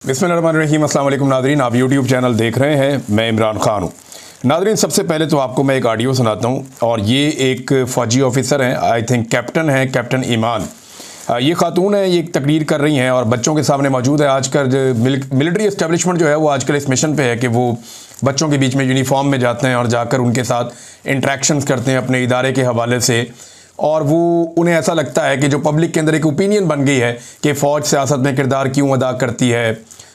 बिस्मिल्लाहिर्रहमानिर्रहीम। अस्सलाम वालेकुम नाज़रीन, आप यूट्यूब चैनल देख रहे हैं, मैं इमरान ख़ान हूँ। नाज़रीन, सबसे पहले तो आपको मैं एक ऑडियो सुनाता हूँ और ये एक फ़ौजी ऑफिसर हैं, आई थिंक कैप्टन हैं, कैप्टन ईमान। ये खातून है, ये एक तकरीर कर रही हैं और बच्चों के सामने मौजूद है। आजकल मिलिट्री इस्टेब्लिशमेंट जो है वो आजकल इस मिशन पे है कि वो बच्चों के बीच में यूनिफॉर्म में जाते हैं और जाकर उनके साथ इंट्रैक्शंस करते हैं अपने इदारे के हवाले से। और वो उन्हें ऐसा लगता है कि जो पब्लिक के अंदर एक ओपिनियन बन गई है कि फ़ौज सियासत में किरदार क्यों अदा करती है,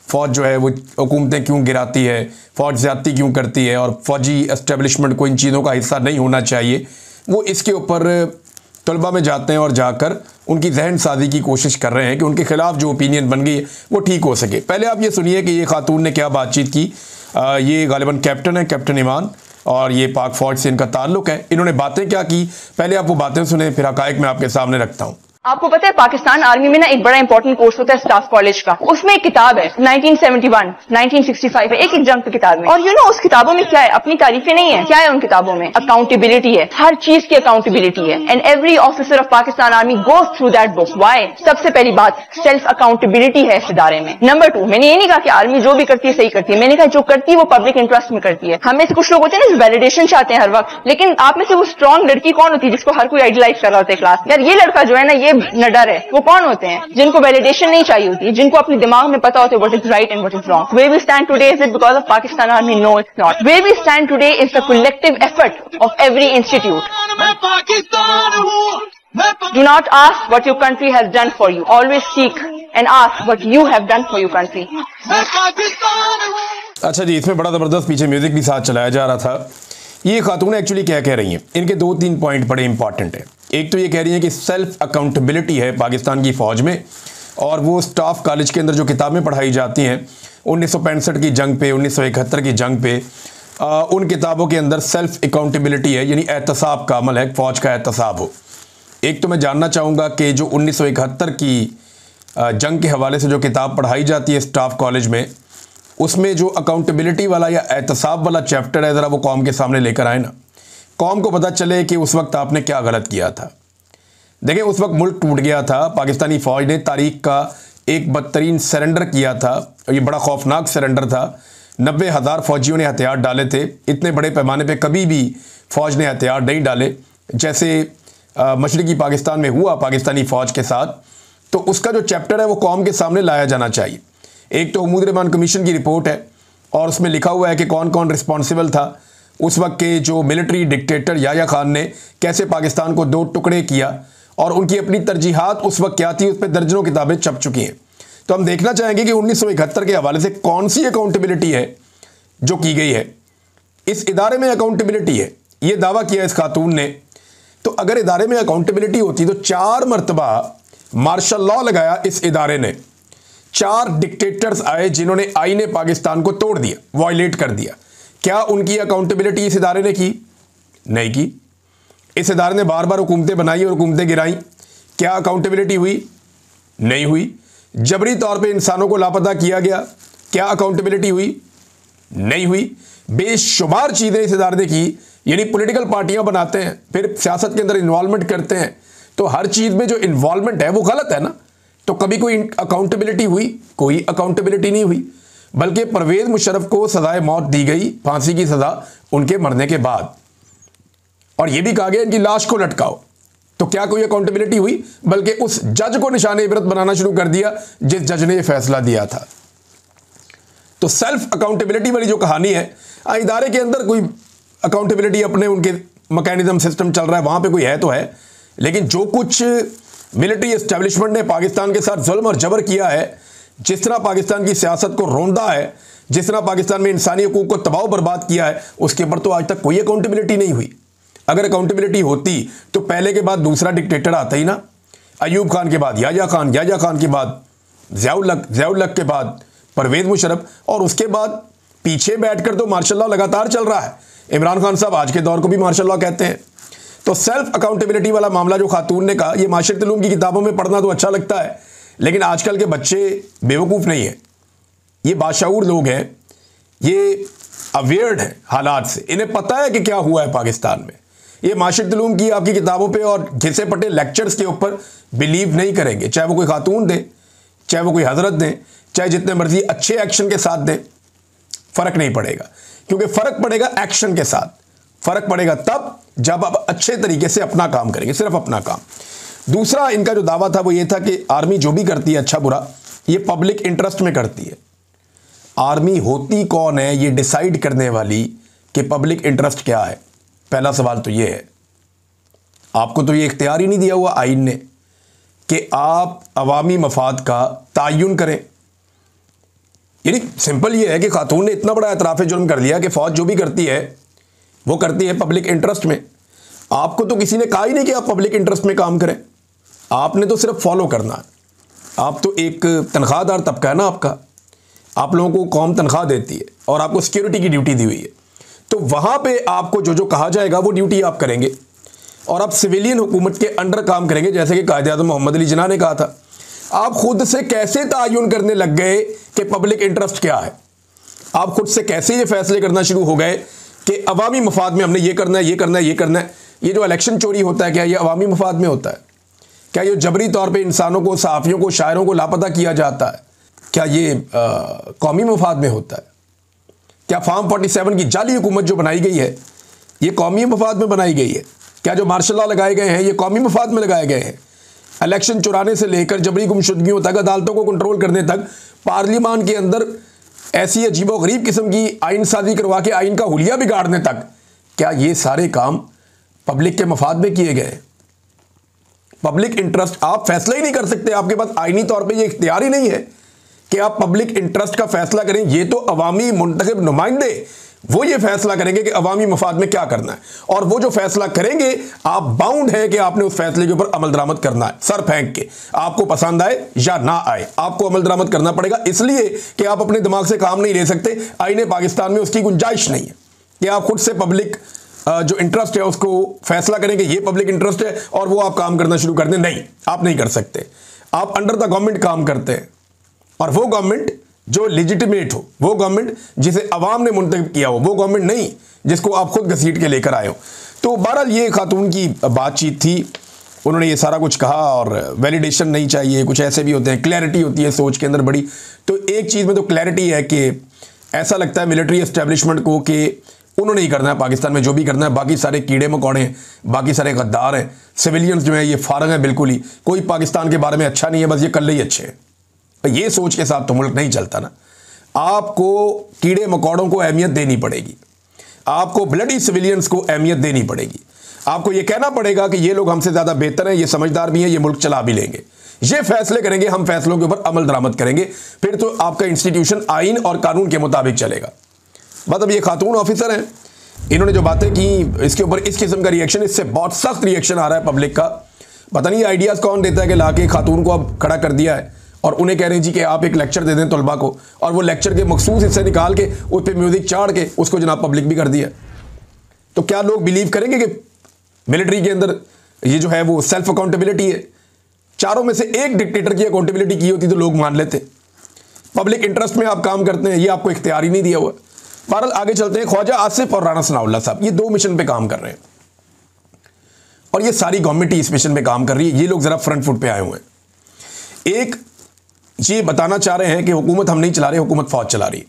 फ़ौज जो है वो हुकूमतें क्यों गिराती है, फ़ौज ज़्यादती क्यों करती है और फ़ौजी इस्टेब्लिशमेंट को इन चीज़ों का हिस्सा नहीं होना चाहिए। वो इसके ऊपर तलबा में जाते हैं और जाकर उनकी जहन साजी की कोशिश कर रहे हैं कि उनके ख़िलाफ़ जो ओपिनियन बन गई है वो ठीक हो सके। पहले आप ये सुनिए कि ये खातून ने क्या बातचीत की। ये गालिबन कैप्टन है, कैप्टन ईमान, और ये पाक फ़ौज से इनका ताल्लुक़ है। इन्होंने बातें क्या की, पहले आप वो बातें सुने, फिर हक़ाइक़ मैं आपके सामने रखता हूँ। आपको पता है पाकिस्तान आर्मी में ना एक बड़ा इंपॉर्टेंट कोर्स होता है स्टाफ कॉलेज का। उसमें एक किताब है 1971, 1965 है, एक जंग की किताब में। और उस किताबों में क्या है, अपनी तारीफें नहीं है, क्या है उन किताबों में, अकाउंटेबिलिटी है, हर चीज की अकाउंटेबिलिटी है। And every officer of Pakistan army goes through that book. Why? सबसे पहली बात सेल्फ अकाउंटेबिलिटी है इस इदारे में। नंबर 2, मैंने ये नहीं कहा कि आर्मी जो भी करती है सही करती है, मैंने कहा जो करती है वो पब्लिक इंटरेस्ट में करती है। हमें से कुछ लोग होते हैं ना वैलिडेशन चाहते हैं हर वक्त, लेकिन आप में से वो स्ट्रॉन्ग लड़की कौन होती है जिसको हर कोई आइडियलाइज कर रहा होता है क्लास? यार ये लड़का जो है ना, ये नडर है। वो कौन होते हैं? जिनको वैलिडेशन नहीं चाहिए होती, जिनको अपने दिमाग में पता होता है what is right and what is wrong. Where we stand today, is it because of Pakistan Army? No, it's not. Where we stand today is the collective effort of every institute. Do not ask what your country has done for you. Always seek and ask what you have done for your country. अच्छा जी, इसमें बड़ा ज़बरदस्त पीछे music भी साथ चलाया जा रहा था। ये खातून एक्चुअली क्या कह रही हैं, इनके 2-3 पॉइंट बड़े इंपॉर्टेंट हैं। एक तो ये कह रही हैं कि सेल्फ अकाउंटेबिलिटी है पाकिस्तान की फ़ौज में, और वो स्टाफ कॉलेज के अंदर जो किताबें पढ़ाई जाती हैं 1965 की जंग पे, 1971 की जंग पे, उन किताबों के अंदर सेल्फ अकाउंटेबिलिटी है, यानी एहतसाब का अमल है, फ़ौज का एहतसाब हो। एक तो मैं जानना चाहूँगा कि जो 1971 की जंग के हवाले से जो किताब पढ़ाई जाती है स्टाफ कॉलेज में, उसमें जो अकाउंटेबिलिटी वाला या एहतसाब वाला चैप्टर है, ज़रा वो कौम के सामने लेकर आए ना, कौम को पता चले कि उस वक्त आपने क्या गलत किया था। देखें, उस वक्त मुल्क टूट गया था, पाकिस्तानी फ़ौज ने तारीख का एक बदतरीन सरेंडर किया था, और ये बड़ा खौफनाक सरेंडर था। 90,000 फ़ौजियों ने हथियार डाले थे। इतने बड़े पैमाने पे कभी भी फ़ौज ने हथियार नहीं डाले जैसे मशरिकी पाकिस्तान में हुआ पाकिस्तानी फ़ौज के साथ। तो उसका जो चैप्टर है वो कौम के सामने लाया जाना चाहिए। एक तो उमूद रहमान कमीशन की रिपोर्ट है और उसमें लिखा हुआ है कि कौन कौन रिस्पॉन्सिबल था उस वक्त के जो मिलिट्री डिक्टेटर याह्या खान ने कैसे पाकिस्तान को 2 टुकड़े किया, और उनकी अपनी तरजीहात उस वक्त क्या थी, उस पर दर्जनों किताबें छप चुकी हैं। तो हम देखना चाहेंगे कि 1971 के हवाले से कौन सी अकाउंटेबिलिटी है जो की गई है। इस इदारे में अकाउंटेबिलिटी है, ये दावा किया इस खातून ने। तो अगर इदारे में अकाउंटेबिलिटी होती तो 4 मरतबा मार्शल लॉ लगाया इस इदारे ने। 4 डिक्टेटर्स आए जिन्होंने आईने पाकिस्तान को तोड़ दिया, वायलेट कर दिया। क्या उनकी अकाउंटेबिलिटी इस इदारे ने की? नहीं की। इस इदारे ने बार बार हुकूमतें बनाई और हुकूमतें गिराई। क्या अकाउंटेबिलिटी हुई? नहीं हुई। जबरी तौर पे इंसानों को लापता किया गया, क्या अकाउंटेबिलिटी हुई? नहीं हुई। बेशुमार चीज़ें इस इदारे ने की, यानी पॉलिटिकल पार्टियां बनाते हैं, फिर सियासत के अंदर इन्वॉल्वमेंट करते हैं, तो हर चीज़ में जो इन्वॉल्वमेंट है वो गलत है ना। तो कभी कोई अकाउंटेबिलिटी हुई? कोई अकाउंटेबिलिटी नहीं हुई, बल्कि परवेज़ मुशर्रफ को सजाए मौत दी गई, फांसी की सज़ा उनके मरने के बाद, और यह भी कहा गया इनकी लाश को लटकाओ। तो क्या कोई अकाउंटेबिलिटी हुई? बल्कि उस जज को निशाने इबरत बनाना शुरू कर दिया जिस जज ने यह फैसला दिया था। तो सेल्फ अकाउंटेबिलिटी वाली जो कहानी है, इदारे के अंदर कोई अकाउंटेबिलिटी अपने उनके मैकेनिज्म सिस्टम चल रहा है, वहां पे कोई है तो है, लेकिन जो कुछ मिलिट्री एस्टेब्लिशमेंट ने पाकिस्तान के साथ जुल्म और जबर किया है, जिस तरह पाकिस्तान की सियासत को रोंदा है, जिस तरह पाकिस्तान में इंसानी हकूक़ को तबाह बर्बाद किया है, उसके ऊपर तो आज तक कोई अकाउंटेबिलिटी नहीं हुई। अगर अकाउंटेबिलिटी होती तो पहले के बाद दूसरा डिक्टेटर आता ही ना। अयूब खान के बाद याह्या खान, याह्या खान के बाद ज़िया-उल हक के बाद परवेज़ मुशर्रफ, और उसके बाद पीछे बैठकर तो मार्शल लॉ लगातार चल रहा है। इमरान खान साहब आज के दौर को भी मार्शल लॉ कहते हैं। तो सेल्फ अकाउंटेबिलिटी वाला मामला जो खातून ने कहा, ये माशरती उलूम की किताबों में पढ़ना तो अच्छा लगता है, लेकिन आजकल के बच्चे बेवकूफ़ नहीं हैं, ये बाशऊर लोग हैं, ये अवेयर्ड हैं हालात से, इन्हें पता है कि क्या हुआ है पाकिस्तान में। ये माशरती उलूम की आपकी किताबों पे और घिसे पटे लेक्चर्स के ऊपर बिलीव नहीं करेंगे, चाहे वो कोई खातून दे, चाहे वो कोई हजरत दें, चाहे जितने मर्जी अच्छे एक्शन के साथ दें, फर्क नहीं पड़ेगा, क्योंकि फर्क पड़ेगा एक्शन के साथ। फर्क पड़ेगा तब जब आप अच्छे तरीके से अपना काम करेंगे, सिर्फ अपना काम। दूसरा इनका जो दावा था वो ये था कि आर्मी जो भी करती है अच्छा बुरा ये पब्लिक इंटरेस्ट में करती है। आर्मी होती कौन है ये डिसाइड करने वाली कि पब्लिक इंटरेस्ट क्या है? पहला सवाल तो ये है। आपको तो ये इख्तियार ही नहीं दिया हुआ आइन ने कि आप अवामी मफाद का तायुन करें। यानी सिंपल ये है कि खातून ने इतना बड़ा एतराफ़ जुर्म कर लिया कि फ़ौज जो भी करती है वो करती है पब्लिक इंटरेस्ट में। आपको तो किसी ने कहा ही नहीं कि आप पब्लिक इंटरेस्ट में काम करें, आपने तो सिर्फ फॉलो करना है। आप तो एक तनख्वाहदार तबका है ना आपका, आप लोगों को कौम तनख्वाह देती है और आपको सिक्योरिटी की ड्यूटी दी हुई है, तो वहाँ पे आपको जो जो कहा जाएगा वो ड्यूटी आप करेंगे और आप सिविलियन हुकूमत के अंडर काम करेंगे। जैसे कि कायद-ए-आज़म मोहम्मद अली जिन्ना ने कहा था, आप खुद से कैसे तायुन करने लग गए कि पब्लिक इंटरेस्ट क्या है? आप खुद से कैसे ये फैसले करना शुरू हो गए कि अवामी मफाद में हमने ये करना है, ये करना है, ये करना है। ये जो इलेक्शन चोरी होता है क्या ये अवामी मफाद में होता है? क्या ये जबरी तौर पे इंसानों को, सहाफ़ियों को, शायरों को लापता किया जाता है? क्या ये कौमी मफाद में होता है? क्या फार्म 47 की जाली हुकूमत जो बनाई गई है ये कौमी मफाद में बनाई गई है? क्या जो मार्शल लॉ लगाए गए हैं ये कौमी मफाद में लगाए गए हैं? इलेक्शन चुराने से लेकर जबरी गुमशुदगियों तक, अदालतों को कंट्रोल करने तक, पार्लियामान के अंदर ऐसी अजीबो गरीब किस्म की आइन साजी करवा के आइन का हुलिया बिगाड़ने तक, क्या ये सारे काम पब्लिक के मफाद में किए गए? पब्लिक इंटरेस्ट आप फैसला ही नहीं कर सकते, आपके पास आइनी तौर पे ये इख्तियार ही नहीं है कि आप पब्लिक इंटरेस्ट का फैसला करें। ये तो अवामी मुंतखब नुमाइंदे वो ये फैसला करेंगे कि अवामी मफाद में क्या करना है, और वो जो फैसला करेंगे आप बाउंड है कि आपने उस फैसले के ऊपर अमल दरामद करना है, सर फेंक के। आपको पसंद आए या ना आए आपको अमल दरामद करना पड़ेगा, इसलिए कि आप अपने दिमाग से काम नहीं ले सकते। आईने पाकिस्तान में उसकी गुंजाइश नहीं है कि आप खुद से पब्लिक जो इंटरेस्ट है उसको फैसला करें कि ये पब्लिक इंटरेस्ट है और वो आप काम करना शुरू कर दें। नहीं, आप नहीं कर सकते। आप अंडर द गवर्नमेंट काम करते हैं, और वो गवर्नमेंट जो लेजिटिमेट हो, वो गवर्नमेंट जिसे अवाम ने मुंतखब किया हो, वो गवर्नमेंट नहीं जिसको आप खुद घसीट के लेकर आए हो। तो बहरहाल ये खातून की बातचीत थी, उन्होंने ये सारा कुछ कहा। और वैलिडेशन नहीं चाहिए, कुछ ऐसे भी होते हैं, क्लैरिटी होती है सोच के अंदर बड़ी। तो एक चीज़ में तो क्लैरिटी है कि ऐसा लगता है मिलिट्री एस्टेब्लिशमेंट को कि उन्होंने ही करना है पाकिस्तान में जो भी करना है, बाकी सारे कीड़े मकोड़े हैं, बाकी सारे गद्दार हैं, सिविलियंस जो हैं ये फारग हैं, बिल्कुल ही कोई पाकिस्तान के बारे में अच्छा नहीं है, बस ये कल ही अच्छे हैं। ये सोच के साथ तो मुल्क नहीं चलता ना। आपको कीड़े मकोड़ों को अहमियत देनी पड़ेगी, आपको ब्लडी सिविलियंस को अहमियत देनी पड़ेगी, आपको ये कहना पड़ेगा कि ये लोग हमसे ज़्यादा बेहतर हैं, ये समझदार भी हैं, ये मुल्क चला भी लेंगे, ये फैसले करेंगे, हम फैसलों के ऊपर अमल दरामद करेंगे, फिर तो आपका इंस्टीट्यूशन आइन और कानून के मुताबिक चलेगा। मतलब ये खातून ऑफिसर हैं, इन्होंने जो बातें की इसके ऊपर इस किस्म का रिएक्शन, इससे बहुत सख्त रिएक्शन आ रहा है पब्लिक का। पता नहीं आइडियाज़ कौन देता है कि लाके खातून को अब खड़ा कर दिया है और उन्हें कह रहे हैं जी कि आप एक लेक्चर दे दें तलबा को, और वो लेक्चर के मखसूस हिस्से निकाल के उस पर म्यूज़िक चाड़ के उसको जनाब पब्लिक भी कर दिया। तो क्या लोग बिलीव करेंगे कि मिलिट्री के अंदर ये जो है वो सेल्फ अकाउंटेबिलिटी है? चारों में से एक डिक्टेटर की अकाउंटेबिलिटी की होती तो लोग मान लेते। पब्लिक इंटरेस्ट में आप काम करते हैं, ये आपको इख्तियार ही नहीं दिया हुआ। बहरहाल आगे चलते हैं। ख्वाजा आसिफ और राना सनाउल्लाह साहब ये दो मिशन पे काम कर रहे हैं, और ये सारी गवर्नमेंट ही इस मिशन पे काम कर रही है। ये लोग जरा फ्रंट फुट पे आए हुए हैं। एक ये बताना चाह रहे हैं कि हुकूमत हम नहीं चला रहे, हुकूमत फौज चला रही है,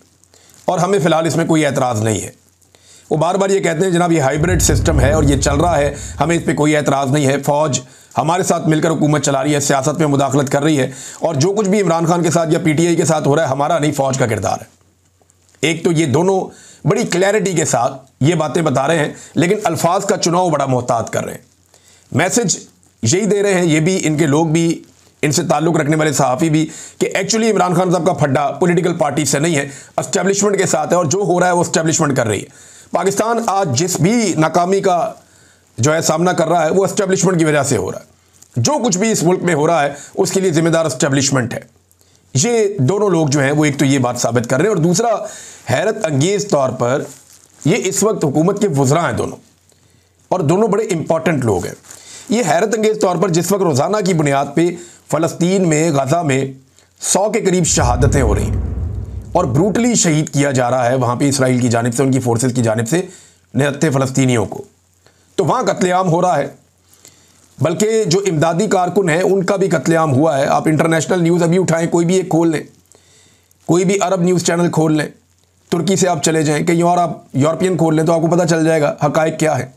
और हमें फिलहाल इसमें कोई एतराज़ नहीं है। वो बार बार ये कहते हैं जनाब ये हाइब्रिड सिस्टम है और ये चल रहा है, हमें इस पर कोई एतराज़ नहीं है, फौज हमारे साथ मिलकर हुकूमत चला रही है, सियासत में मुदाखलत कर रही है, और जो कुछ भी इमरान खान के साथ या PTI के साथ हो रहा है हमारा नहीं, फौज का किरदार है। एक तो ये दोनों बड़ी क्लैरिटी के साथ ये बातें बता रहे हैं, लेकिन अल्फाज का चुनाव बड़ा मोहतात कर रहे हैं। मैसेज यही दे रहे हैं ये भी, इनके लोग भी, इनसे ताल्लुक़ रखने वाले सहाफ़ी भी, कि एक्चुअली इमरान खान साहब का फड्डा पॉलिटिकल पार्टी से नहीं है, एस्टेब्लिशमेंट के साथ है, और जो हो रहा है वो एस्टेब्लिशमेंट कर रही है। पाकिस्तान आज जिस भी नाकामी का जो है सामना कर रहा है वो एस्टेब्लिशमेंट की वजह से हो रहा है। जो कुछ भी इस मुल्क में हो रहा है उसके लिए जिम्मेदार एस्टेब्लिशमेंट है। ये दोनों लोग जो हैं वो एक तो ये बात साबित कर रहे हैं, और दूसरा हैरत अंगेज़ तौर पर ये इस वक्त हुकूमत के वज़रा हैं दोनों, और दोनों बड़े इंपॉर्टेंट लोग हैं। ये हैरत अंगेज़ तौर पर जिस वक्त रोज़ाना की बुनियाद पे फ़लस्तीन में, गज़ा में 100 के करीब शहादतें हो रही हैं और ब्रूटली शहीद किया जा रहा है वहाँ पे इसराइल की जानिब से, उनकी फोर्सेस की जानिब से निहत्थे फ़लस्तीनियों को, तो वहाँ कत्लेआम हो रहा है। बल्कि जो इमदादी कारकुन हैं उनका भी कत्लेआम हुआ है। आप इंटरनेशनल न्यूज़ अभी उठाएं, कोई भी एक खोल लें, कोई भी अरब न्यूज़ चैनल खोल लें, तुर्की से आप चले जाएं, कहीं और आप यूरोपियन खोल लें, तो आपको पता चल जाएगा हकायक क्या है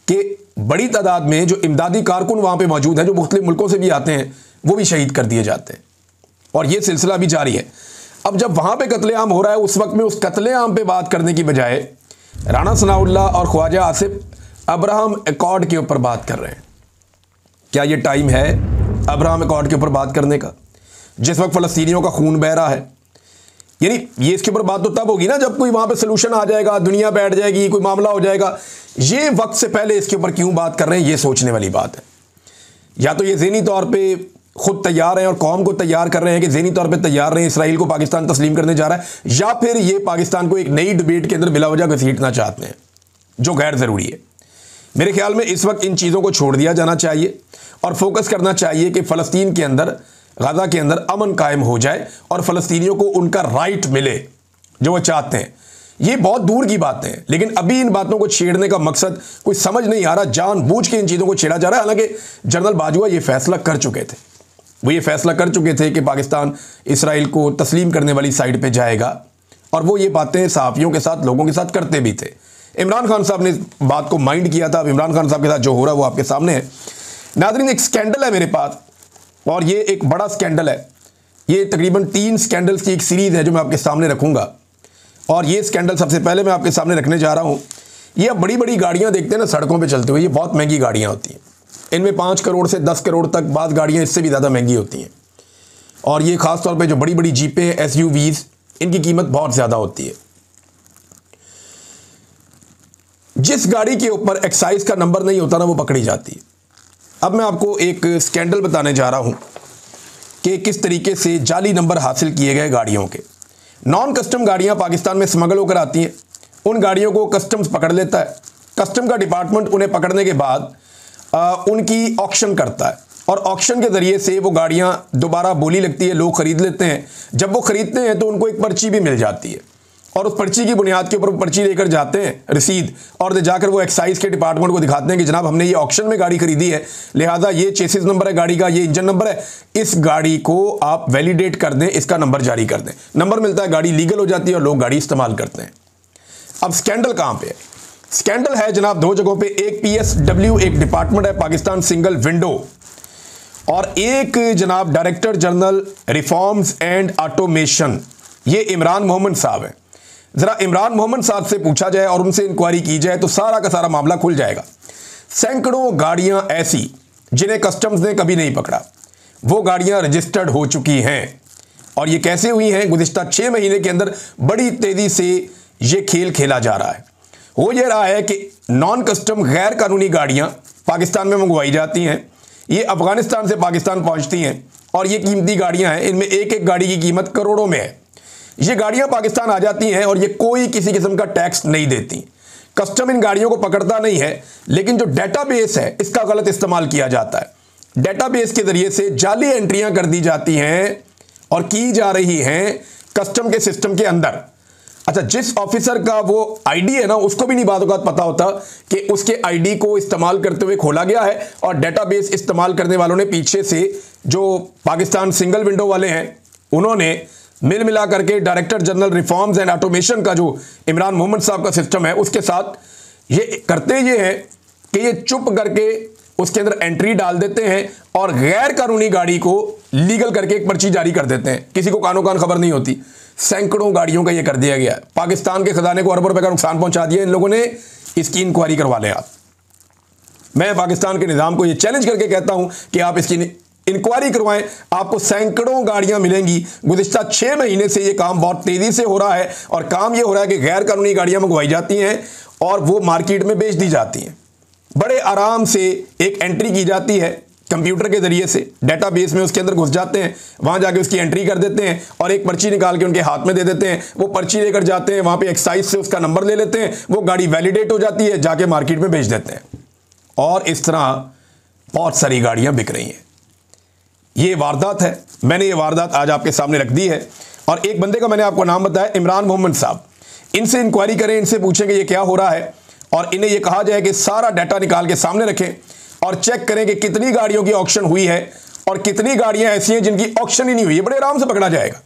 कि बड़ी तादाद में जो इमदादी कारकुन वहाँ पे मौजूद हैं, जो मुख्तलिफ मुल्कों से भी आते हैं, वो भी शहीद कर दिए जाते हैं और ये सिलसिला भी जारी है। अब जब वहाँ पे कत्लेआम हो रहा है, उस वक्त में उस कत्लेआम पे बात करने की बजाय राना सनाउल्लाह और ख्वाजा आसिफ अब्राहम अकॉर्ड के ऊपर बात कर रहे हैं। क्या ये टाइम है अब्राहम अकॉर्ड के ऊपर बात करने का, जिस वक्त फ़लस्तीनियों का खून बह रहा है? यानी ये इसके ऊपर बात तो तब होगी ना जब कोई वहाँ पे सोल्यूशन आ जाएगा, दुनिया बैठ जाएगी, कोई मामला हो जाएगा। ये वक्त से पहले इसके ऊपर क्यों बात कर रहे हैं, ये सोचने वाली बात है। या तो ये ज़हनी तौर पे खुद तैयार हैं और कौम को तैयार कर रहे हैं कि ज़हनी तौर पे तैयार रहे, इसराइल को पाकिस्तान तस्लीम करने जा रहा है, या फिर ये पाकिस्तान को एक नई डिबेट के अंदर बिला वजह घसीटना चाहते हैं, जो गैर ज़रूरी है। मेरे ख्याल में इस वक्त इन चीज़ों को छोड़ दिया जाना चाहिए और फोकस करना चाहिए कि फ़लस्तीन के अंदर, गाज़ा के अंदर अमन कायम हो जाए और फ़लस्तीनियों को उनका राइट मिले जो वो चाहते हैं। ये बहुत दूर की बातें हैं, लेकिन अभी इन बातों को छेड़ने का मकसद कोई समझ नहीं आ रहा, जानबूझ के इन चीज़ों को छेड़ा जा रहा है। हालांकि जनरल बाजवा ये फैसला कर चुके थे, वो ये फैसला कर चुके थे कि पाकिस्तान इसराइल को तस्लीम करने वाली साइड पे जाएगा, और वो ये बातें सहाफ़ियों के साथ, लोगों के साथ करते भी थे। इमरान खान साहब ने इस बात को माइंड किया था। अब इमरान खान साहब के साथ जो हो रहा है वो आपके सामने है। नाज़रीन, एक स्कैंडल है मेरे पास, और ये एक बड़ा स्कैंडल है। ये तकरीबन 3 स्कैंडल्स की एक सीरीज़ है जो मैं आपके सामने रखूँगा, और ये स्कैंडल सबसे पहले मैं आपके सामने रखने जा रहा हूँ। ये अब बड़ी बड़ी गाड़ियाँ देखते हैं ना सड़कों पे चलते हुए, ये बहुत महंगी गाड़ियाँ होती हैं। इनमें 5 करोड़ से 10 करोड़ तक, बाद गाड़ियाँ इससे भी ज़्यादा महंगी होती हैं। और ये ख़ास तौर पे जो बड़ी बड़ी जीपें, SUVs, इनकी कीमत बहुत ज़्यादा होती है। जिस गाड़ी के ऊपर एक्साइज का नंबर नहीं होता ना, वो पकड़ी जाती है। अब मैं आपको एक स्कैंडल बताने जा रहा हूँ कि किस तरीके से जाली नंबर हासिल किए गए गाड़ियों के। नॉन कस्टम गाड़ियाँ पाकिस्तान में स्मगल होकर आती हैं, उन गाड़ियों को कस्टम्स पकड़ लेता है। कस्टम का डिपार्टमेंट उन्हें पकड़ने के बाद उनकी ऑक्शन करता है, और ऑक्शन के ज़रिए से वो गाड़ियाँ दोबारा बोली लगती है, लोग ख़रीद लेते हैं। जब वो ख़रीदते हैं तो उनको एक पर्ची भी मिल जाती है, और उस पर्ची की बुनियाद के ऊपर वो पर्ची लेकर जाते हैं, रसीद, और जाकर वो एक्साइज के डिपार्टमेंट को दिखाते हैं कि जनाब हमने ये ऑक्शन में गाड़ी खरीदी है, लिहाजा ये चेसिस नंबर है गाड़ी का, ये इंजन नंबर है, इस गाड़ी को आप वैलिडेट कर दें, इसका नंबर जारी कर दें। नंबर मिलता है, गाड़ी लीगल हो जाती है और लोग गाड़ी इस्तेमाल करते हैं। अब स्कैंडल कहाँ पे है? स्कैंडल है जनाब 2 जगहों पे। एक PSW एक डिपार्टमेंट है, पाकिस्तान सिंगल विंडो, और एक जनाब director general reforms and automation, ये इमरान मोहम्मद साहब हैं। ज़रा इमरान मोहम्मद साहब से पूछा जाए और उनसे इंक्वायरी की जाए तो सारा का सारा मामला खुल जाएगा। सैकड़ों गाड़ियां ऐसी जिन्हें कस्टम्स ने कभी नहीं पकड़ा, वो गाड़ियां रजिस्टर्ड हो चुकी हैं। और ये कैसे हुई हैं? गुज़िश्ता 6 महीने के अंदर बड़ी तेज़ी से ये खेल खेला जा रहा है। हो ये रहा है कि नॉन कस्टम गैर कानूनी गाड़ियाँ पाकिस्तान में मंगवाई जाती हैं, ये अफ़गानिस्तान से पाकिस्तान पहुँचती हैं, और ये कीमती गाड़ियाँ हैं, इनमें एक एक गाड़ी की कीमत करोड़ों में है। ये गाड़ियाँ पाकिस्तान आ जाती हैं और ये कोई किसी किस्म का टैक्स नहीं देती। कस्टम इन गाड़ियों को पकड़ता नहीं है, लेकिन जो डेटाबेस है इसका गलत इस्तेमाल किया जाता है। डेटाबेस के ज़रिए से जाली एंट्रियाँ कर दी जाती हैं और की जा रही हैं कस्टम के सिस्टम के अंदर। अच्छा, जिस ऑफिसर का वो आईडी है ना, उसको भी नहीं बात पता होता कि उसके आईडी को इस्तेमाल करते हुए खोला गया है, और डेटाबेस इस्तेमाल करने वालों ने पीछे से, जो पाकिस्तान सिंगल विंडो वाले हैं, उन्होंने मिल मिला करके director general reforms and automation का जो इमरान मोहम्मद साहब का सिस्टम है, उसके साथ ये करते ये हैं कि ये चुप करके उसके अंदर एंट्री डाल देते हैं और गैर कानूनी गाड़ी को लीगल करके एक पर्ची जारी कर देते हैं। किसी को कानो कान खबर नहीं होती। सैकड़ों गाड़ियों का ये कर दिया गया है। पाकिस्तान के खजाने को अरबों रुपए का नुकसान पहुंचा दिया इन लोगों ने। इसकी इंक्वायरी करवा लें आप। मैं पाकिस्तान के निज़ाम को ये चैलेंज करके कहता हूं कि आप इसकी इंक्वायरी करवाएं, आपको सैकड़ों गाड़ियां मिलेंगी। गुज़िश्ता 6 महीने से ये काम बहुत तेज़ी से हो रहा है, और काम ये हो रहा है कि गैर कानूनी गाड़ियां मंगवाई जाती हैं और वो मार्केट में बेच दी जाती हैं। बड़े आराम से एक एंट्री की जाती है कंप्यूटर के ज़रिए से, डेटाबेस में उसके अंदर घुस जाते हैं, वहाँ जाके उसकी एंट्री कर देते हैं और एक पर्ची निकाल के उनके हाथ में दे देते हैं। वो पर्ची लेकर जाते हैं, वहाँ पे एक्साइज से उसका नंबर ले लेते हैं, वो गाड़ी वैलिडेट हो जाती है, जाके मार्केट में बेच देते हैं। और इस तरह बहुत सारी गाड़ियाँ बिक रही हैं। ये वारदात है, मैंने ये वारदात आज आपके सामने रख दी है। और एक बंदे का मैंने आपको नाम बताया, इमरान मोहम्मद साहब। इनसे इंक्वायरी करें, इनसे पूछें कि ये क्या हो रहा है, और इन्हें ये कहा जाए कि सारा डाटा निकाल के सामने रखें और चेक करें कि कितनी गाड़ियों की ऑक्शन हुई है और कितनी गाड़ियां ऐसी हैं जिनकी ऑक्शन ही नहीं हुई है। बड़े आराम से पकड़ा जाएगा।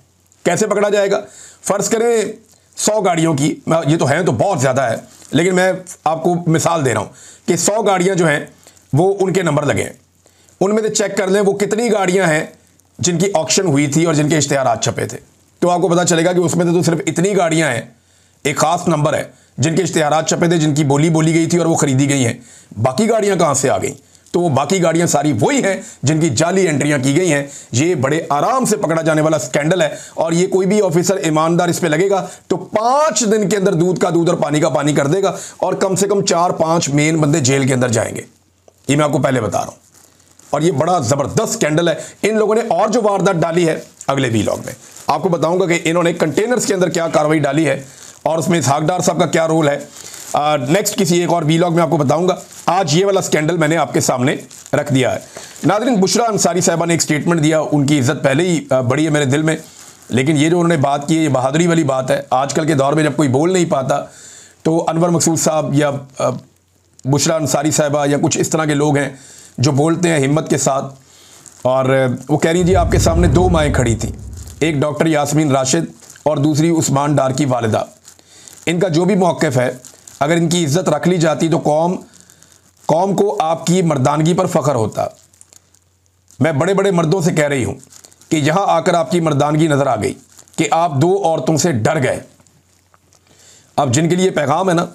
कैसे पकड़ा जाएगा? फ़र्ज़ करें 100 गाड़ियों की, ये तो हैं तो बहुत ज़्यादा है, लेकिन मैं आपको मिसाल दे रहा हूँ कि 100 गाड़ियाँ जो हैं वो उनके नंबर लगे हैं, उनमें से चेक कर लें वो कितनी गाड़ियाँ हैं जिनकी ऑक्शन हुई थी और जिनके इश्तिहारात छपे थे, तो आपको पता चलेगा कि उसमें से तो सिर्फ इतनी गाड़ियाँ हैं, एक ख़ास नंबर है जिनके इश्तिहारात छपे थे, जिनकी बोली गई थी और वो ख़रीदी गई हैं। बाकी गाड़ियाँ कहाँ से आ गई? तो वो बाकी गाड़ियां सारी वही हैं जिनकी जाली एंट्रियां की गई हैं। ये बड़े आराम से पकड़ा जाने वाला स्कैंडल है और ये कोई भी ऑफिसर ईमानदार इस पे लगेगा तो 5 दिन के अंदर दूध का दूध और पानी का पानी कर देगा और कम से कम 4-5 मेन बंदे जेल के अंदर जाएंगे। ये मैं आपको पहले बता रहा हूं और ये बड़ा ज़बरदस्त स्कैंडल है। इन लोगों ने और जो वारदात डाली है अगले वीलॉग में आपको बताऊंगा कि इन्होंने कंटेनर्स के अंदर क्या कार्रवाई डाली है और उसमें इसहाक डार साहब का क्या रोल है। नेक्स्ट किसी एक और वीलॉग में आपको बताऊंगा। आज ये वाला स्कैंडल मैंने आपके सामने रख दिया है। नाज़रीन, बुशरा अंसारी साहबा ने एक स्टेटमेंट दिया, उनकी इज्जत पहले ही बड़ी है मेरे दिल में, लेकिन ये जो उन्होंने बात की है ये बहादुरी वाली बात है। आजकल के दौर में जब कोई बोल नहीं पाता तो अनवर मकसूद साहब या बुशरा अंसारी साहबा या कुछ इस तरह के लोग हैं जो बोलते हैं हिम्मत के साथ। और वो कह रही जी आपके सामने 2 माएँ खड़ी थी, एक डॉक्टर यास्मीन राशिद और दूसरी उस्मान डार की वालिदा। इनका जो भी मौक़िफ़ है अगर इनकी इज्जत रख ली जाती तो कौम को आपकी मर्दानगी पर फ़ख्र होता। मैं बड़े बड़े मर्दों से कह रही हूं कि यहां आकर आपकी मर्दानगी नज़र आ गई कि आप 2 औरतों से डर गए। अब जिनके लिए पैगाम है ना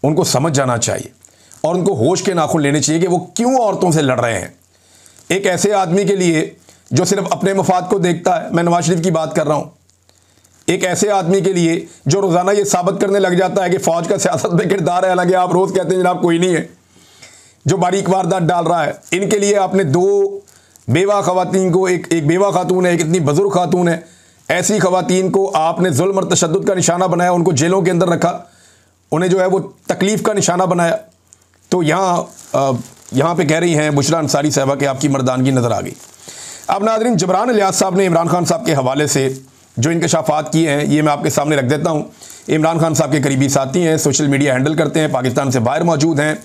उनको समझ जाना चाहिए और उनको होश के नाखून लेने चाहिए कि वो क्यों औरतों से लड़ रहे हैं। एक ऐसे आदमी के लिए जो सिर्फ अपने मफाद को देखता है, मैं नवाज शरीफ की बात कर रहा हूं, एक ऐसे आदमी के लिए जो रोज़ाना ये साबित करने लग जाता है कि फ़ौज का सियासत में किरदार है, हालांकि आप रोज़ कहते हैं जनाब कोई नहीं है, जो बारीक वारदात डाल रहा है। इनके लिए आपने 2 बेवा ख़वातीन को, एक बेवा खातून है, एक इतनी बुजुर्ग खातून है, ऐसी ख़वातीन को आपने जुल्म और तशद्दुद का निशाना बनाया, उनको जेलों के अंदर रखा, उन्हें जो है वो तकलीफ़ का निशाना बनाया। तो यहाँ पे कह रही हैं बुशरा अंसारी साहबा कि आपकी मर्दानगी नज़र आ गई। अब नाज़रीन, जबरान इलियास साहब ने इमरान खान साहब के हवाले से जो इंकशाफात किए हैं ये मैं आपके सामने रख देता हूँ। इमरान खान साहब के करीबी साथी हैं, सोशल मीडिया हैंडल करते हैं, पाकिस्तान से बाहर मौजूद हैं।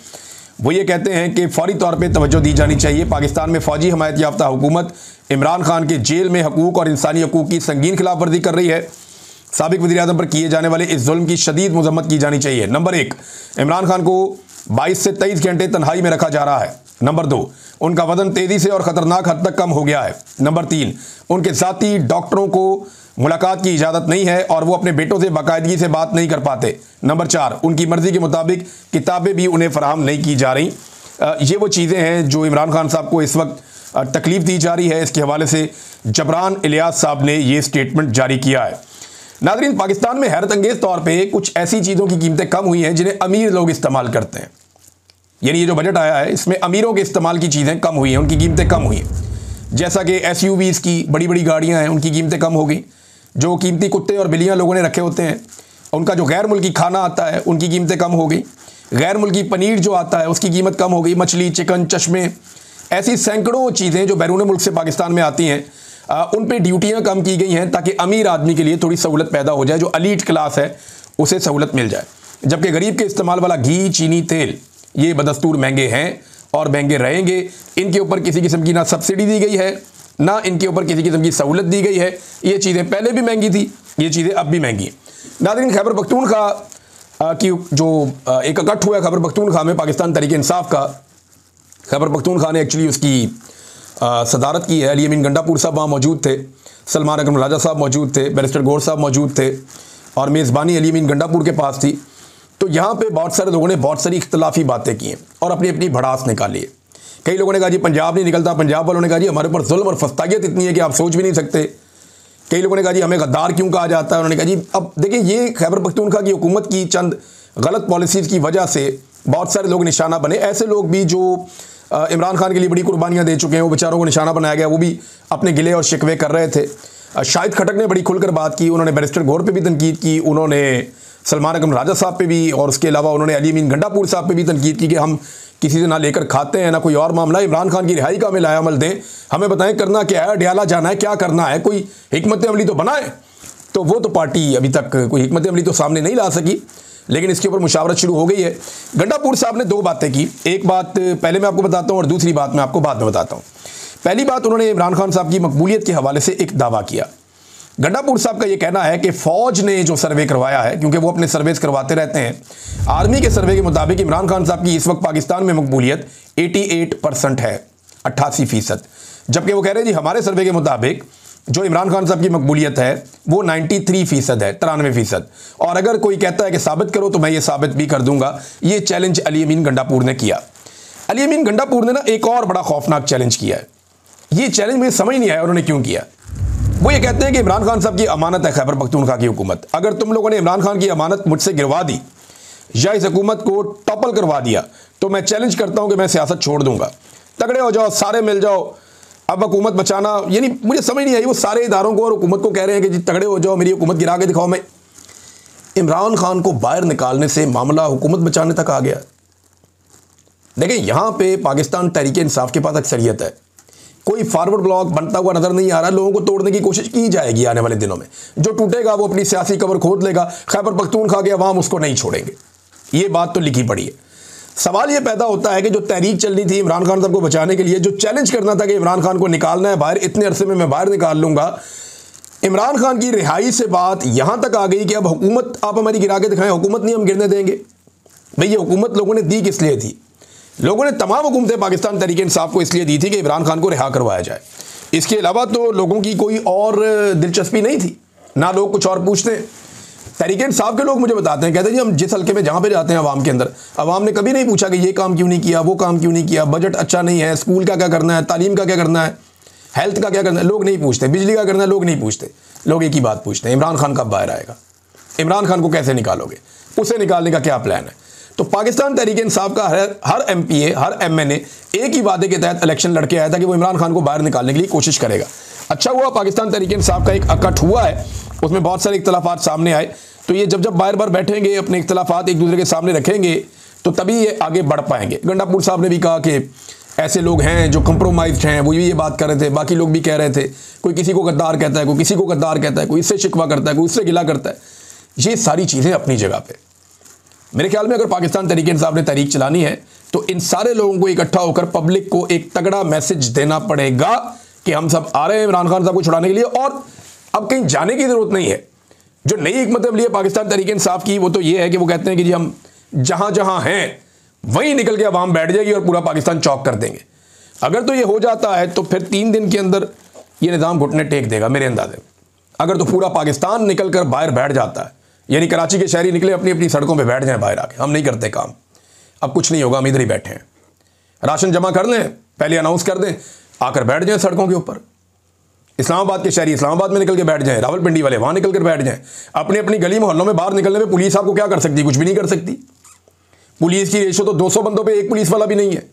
वो ये कहते हैं कि फौरी तौर पे तवज्जो दी जानी चाहिए। पाकिस्तान में फ़ौजी हमायत याफ्ता हुकूमत इमरान खान के जेल में हकूक़ और इंसानी हकूक़ की संगीन खिलाफ वर्जी कर रही है। साबिक़ वज़ीर-ए-आज़म पर किए जाने वाले इस जुल्म की शदीद मज़म्मत की जानी चाहिए। नंबर 1, इमरान खान को 22 से 23 घंटे तन्हाई में रखा जा रहा है। नंबर 2, उनका वज़न तेज़ी से और ख़तरनाक हद तक कम हो गया है। नंबर 3, उनके ज़ाती डॉक्टरों को मुलाकात की इजाज़त नहीं है और वो अपने बेटों से बाकायदगी से बात नहीं कर पाते। नंबर 4, उनकी मर्ज़ी के मुताबिक किताबें भी उन्हें फ़राहम नहीं की जा रही। ये वो चीज़ें हैं जो इमरान खान साहब को इस वक्त तकलीफ़ दी जा रही है। इसके हवाले से जबरान इलियास साहब ने ये स्टेटमेंट जारी किया है। नाज़रीन, पाकिस्तान में हैरत अंगेज़ तौर पर कुछ ऐसी चीज़ों की कीमतें कम हुई हैं जिन्हें अमीर लोग इस्तेमाल करते हैं। यानी ये जो बजट आया है इसमें अमीरों के इस्तेमाल की चीज़ें कम हुई हैं, उनकी कीमतें कम हुई हैं। जैसा कि SUVs की बड़ी बड़ी गाड़ियाँ हैं उनकी कीमतें कम हो गई। जो कीमती कुत्ते और बिल्लियाँ लोगों ने रखे होते हैं, उनका जो गैर मुल्की खाना आता है उनकी कीमतें कम हो गई। गैर मुल्की पनीर जो आता है उसकी कीमत कम हो गई। मछली, चिकन, चश्मे, ऐसी सैकड़ों चीज़ें जो बैरून मुल्क से पाकिस्तान में आती हैं उन पे ड्यूटियाँ कम की गई हैं ताकि अमीर आदमी के लिए थोड़ी सहूलत पैदा हो जाए, जो अलीट क्लास है उसे सहूलत मिल जाए। जबकि गरीब के इस्तेमाल वाला घी, चीनी, तेल ये बदस्तूर महंगे हैं और महंगे रहेंगे। इनके ऊपर किसी किस्म की ना सब्सिडी दी गई है ना इनके ऊपर किसी किस्म की सहूलत दी गई है। ये चीज़ें पहले भी महंगी थी, ये चीज़ें अब भी महंगी हैं। नाज़रीन, खैबर पख्तूनख्वा की जो एक इकट्ठ हुआ है खैबर पख्तूनख्वा में पाकिस्तान तहरीक इंसाफ का, खैबर पख्तूनख्वा ने एक्चुअली उसकी सदारत की है। अली अमीन गंडापुर साहब वहाँ मौजूद थे, सलमान अकरम राजा साहब मौजूद थे, बैरिस्टर गौर साहब मौजूद थे और मेज़बानी अली अमीन गंडापुर के पास थी। तो यहाँ पे बहुत सारे लोगों ने बहुत सारी इख्तलाफी बातें की हैं और अपनी अपनी भड़ास निकाली है। कई लोगों ने कहा जी पंजाब नहीं निकलता, पंजाब वालों ने कहा जी हमारे ऊपर जुल्म और फस्तागियत इतनी है कि आप सोच भी नहीं सकते। कई लोगों ने कहा जी हमें गद्दार क्यों कहा जाता है। उन्होंने कहा जी अब देखिए ये खैबर पख्तूनख्वा की हुकूमत की चंद गलत पॉलिसीज़ की वजह से बहुत सारे लोग निशाना बने। ऐसे लोग भी जो इमरान खान के लिए बड़ी कुर्बानियाँ दे चुके हैं, वो बेचारों को निशाना बनाया गया, वो भी अपने गिले और शिकवे कर रहे थे। शाहिद खटक ने बड़ी खुलकर बात की, उन्होंने बैरिस्टर गौर पे भी तनकीद की, उन्होंने सलमान अकरम राजा साहब पे भी और उसके अलावा उन्होंने अली अमीन गंडापुर साहब पे भी तनकीद की कि हम किसी से ना लेकर खाते हैं ना कोई और मामला। इमरान खान की रिहाई का हमें लाया अमल दें, हमें बताएं करना क्या है, डयाला जाना है, क्या करना है, कोई हिकमत अमली तो बनाए। तो वो तो पार्टी अभी तक कोई हिकमत अमली तो सामने नहीं ला सकी, लेकिन इसके ऊपर मुशावरत शुरू हो गई है। गंडापुर साहब ने 2 बातें की, एक बात पहले मैं आपको बताता हूँ और दूसरी बात मैं आपको बाद में बताता हूँ। पहली बात, उन्होंने इमरान खान साहब की मकबूलियत के हवाले से एक दावा किया गंडापुर साहब का ये कहना है कि फौज ने जो सर्वे करवाया है, क्योंकि वो अपने सर्वेस करवाते रहते हैं, आर्मी के सर्वे के मुताबिक इमरान खान साहब की इस वक्त पाकिस्तान में मकबूलियत 88% है, 88%। जबकि वो कह रहे हैं जी हमारे सर्वे के मुताबिक जो इमरान खान साहब की मकबूलियत है वो 93% है, 93%। और अगर कोई कहता है कि साबित करो तो मैं ये साबित भी कर दूंगा। ये चैलेंज अली अमीन गंडापुर ने किया। अली अमीन गंडापुर ने ना एक और बड़ा खौफनाक चैलेंज किया है। ये चैलेंज मुझे समझ नहीं आया उन्होंने क्यों किया। वो ये कहते हैं कि इमरान खान साहब की अमानत है खैबर पख्तूनख्वा की हुकूमत, अगर तुम लोगों ने इमरान खान की अमानत मुझसे गिरवा दी या इस हुकूमत को टॉपल करवा दिया तो मैं चैलेंज करता हूं कि मैं सियासत छोड़ दूंगा, तगड़े हो जाओ, सारे मिल जाओ, अब हुकूमत बचाना। यानी मुझे समझ नहीं आई, वो सारे इदारों को और हुकूमत को कह रहे हैं कि जी तगड़े हो जाओ, मेरी हुकूमत गिरा के दिखाओ। मैं इमरान खान को बाहर निकालने से मामला हुकूमत बचाने तक आ गया। देखिए यहां पे पाकिस्तान तहरीक इंसाफ के पास अक्सरियत है, कोई फॉरवर्ड ब्लॉक बनता हुआ नजर नहीं आ रहा। लोगों को तोड़ने की कोशिश की जाएगी आने वाले दिनों में, जो टूटेगा वो अपनी सियासी कवर खोद लेगा। खैबर पख्तूनख्वा के अवाम उसको नहीं छोड़ेंगे, ये बात तो लिखी पड़ी है। सवाल ये पैदा होता है कि जो तहरीक चल रही थी इमरान खान साहब को बचाने के लिए, जो चैलेंज करना था कि इमरान खान को निकालना है बाहर, इतने अरसे में मैं बाहर निकाल लूंगा, इमरान खान की रिहाई से बात यहां तक आ गई कि अब हुकूमत आप हमारी गिरा के दिखाएं, हुकूमत नहीं हम गिरने देंगे। भाई ये हुकूमत लोगों ने दी किस लिए थी? लोगों ने तमाम हुकूमतें पाकिस्तान तहरीक इंसाफ को इसलिए दी थी कि इमरान खान को रिहा करवाया जाए। इसके अलावा तो लोगों की कोई और दिलचस्पी नहीं थी, ना लोग कुछ और पूछते हैं। तहरीक इंसाफ के लोग मुझे बताते हैं, कहते हैं जी हम जिस हल्के में जहाँ पे जाते हैं अवाम के अंदर, अवाम ने कभी नहीं पूछा कि ये काम क्यों नहीं किया, वो काम क्यों नहीं किया, बजट अच्छा नहीं है, स्कूल का क्या करना है, तालीम का क्या करना है, हेल्थ का क्या करना है, लोग नहीं पूछते, बिजली का करना है, लोग नहीं पूछते। लोग एक ही बात पूछते हैं, इमरान खान कब बाहर आएगा, इमरान खान को कैसे निकालोगे, उसे निकालने का क्या प्लान है। तो पाकिस्तान तहरीक इंसाफ का हर MPA, हर MNA एक ही वादे के तहत इलेक्शन लड़के आया था कि वो इमरान खान को बाहर निकालने के लिए कोशिश करेगा। अच्छा हुआ पाकिस्तान तहरीक इंसाफ का एक अकट हुआ है, उसमें बहुत सारे इख्तलाफात सामने आए। तो ये जब बार बार बैठेंगे, अपने इख्तलाफात एक दूसरे के सामने रखेंगे, तो तभी ये आगे बढ़ पाएंगे। गंडापुर साहब ने भी कहा कि ऐसे लोग हैं जो कंप्रोमाइज्ड हैं, वो भी ये बात कर रहे थे, बाकी लोग भी कह रहे थे। कोई किसी को गद्दार कहता है, कोई किसी को गद्दार कहता है, कोई इससे शिकवा करता है, कोई उससे गिला करता है। ये सारी चीज़ें अपनी जगह पे। मेरे ख्याल में अगर पाकिस्तान तहरीक इंसाफ ने तहरीक चलानी है तो इन सारे लोगों को इकट्ठा होकर पब्लिक को एक तगड़ा मैसेज देना पड़ेगा कि हम सब आ रहे हैं इमरान खान साहब को छुड़ाने के लिए, और अब कहीं जाने की जरूरत नहीं है। जो नई हिकमत अमली है पाकिस्तान तहरीक इंसाफ की, वो तो ये है कि वो कहते हैं कि जी हम जहां जहां हैं वहीं निकल के अवाम बैठ जाएगी और पूरा पाकिस्तान चौक कर देंगे। अगर तो ये हो जाता है तो फिर 3 दिन के अंदर ये निज़ाम घुटने टेक देगा मेरे अंदाजे में। अगर तो पूरा पाकिस्तान निकल कर बाहर बैठ जाता है, यानी कराची के शहरी निकले अपनी अपनी सड़कों पे बैठ जाएं बाहर आके, हम नहीं करते काम, अब कुछ नहीं होगा, हम इधर ही बैठे हैं, राशन जमा कर लें, पहले अनाउंस कर दें, आकर बैठ जाएं सड़कों के ऊपर। इस्लामाबाद के शहरी इस्लामाबाद में निकल के बैठ जाएं, रावलपिंडी वाले वहां निकल कर बैठ जाएं। अपनी अपनी गली मोहल्लों में बाहर निकलने में पुलिस आपको क्या कर सकती? कुछ भी नहीं कर सकती। पुलिस की रेशो तो 200 बंदों पे एक पुलिस वाला भी नहीं है,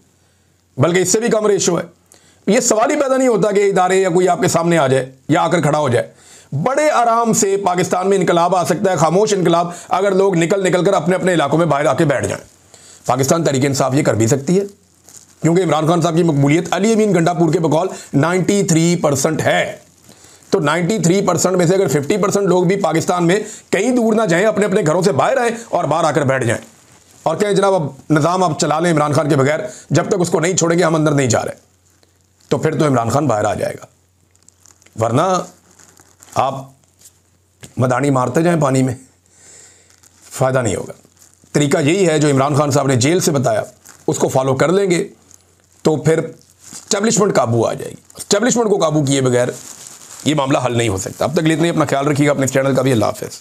बल्कि इससे भी कम रेशो है। ये सवाल ही पैदा नहीं होता कि इदारे या कोई आपके सामने आ जाए या आकर खड़ा हो जाए। बड़े आराम से पाकिस्तान में इनकलाब आ सकता है, खामोश इनकलाब, अगर लोग निकल कर अपने अपने इलाकों में बाहर आके बैठ जाएं। पाकिस्तान तहरीक इंसाफ ये कर भी सकती है, क्योंकि इमरान खान साहब की मकबूलियत अली अमीन गंडापुर के बकौल 93% है। तो 93% में से अगर 50% लोग भी पाकिस्तान में कहीं दूर ना जाएं, अपने अपने घरों से बाहर आएं और बाहर आकर बैठ जाएं और कहें जनाब अब निज़ाम आप चला लें इमरान खान के बगैर, जब तक उसको नहीं छोड़ेंगे हम अंदर नहीं जा रहे, तो फिर तो इमरान खान बाहर आ जाएगा। वरना आप मदानी मारते जाएं पानी में, फ़ायदा नहीं होगा। तरीका यही है जो इमरान खान साहब ने जेल से बताया, उसको फॉलो कर लेंगे तो फिर स्टैब्लिशमेंट काबू आ जाएगी। स्टैब्लिशमेंट को काबू किए बगैर ये मामला हल नहीं हो सकता। अब तक इतना ही, अपना ख्याल रखिएगा, अपने चैनल का भी। अल्लाह हाफ़िज़।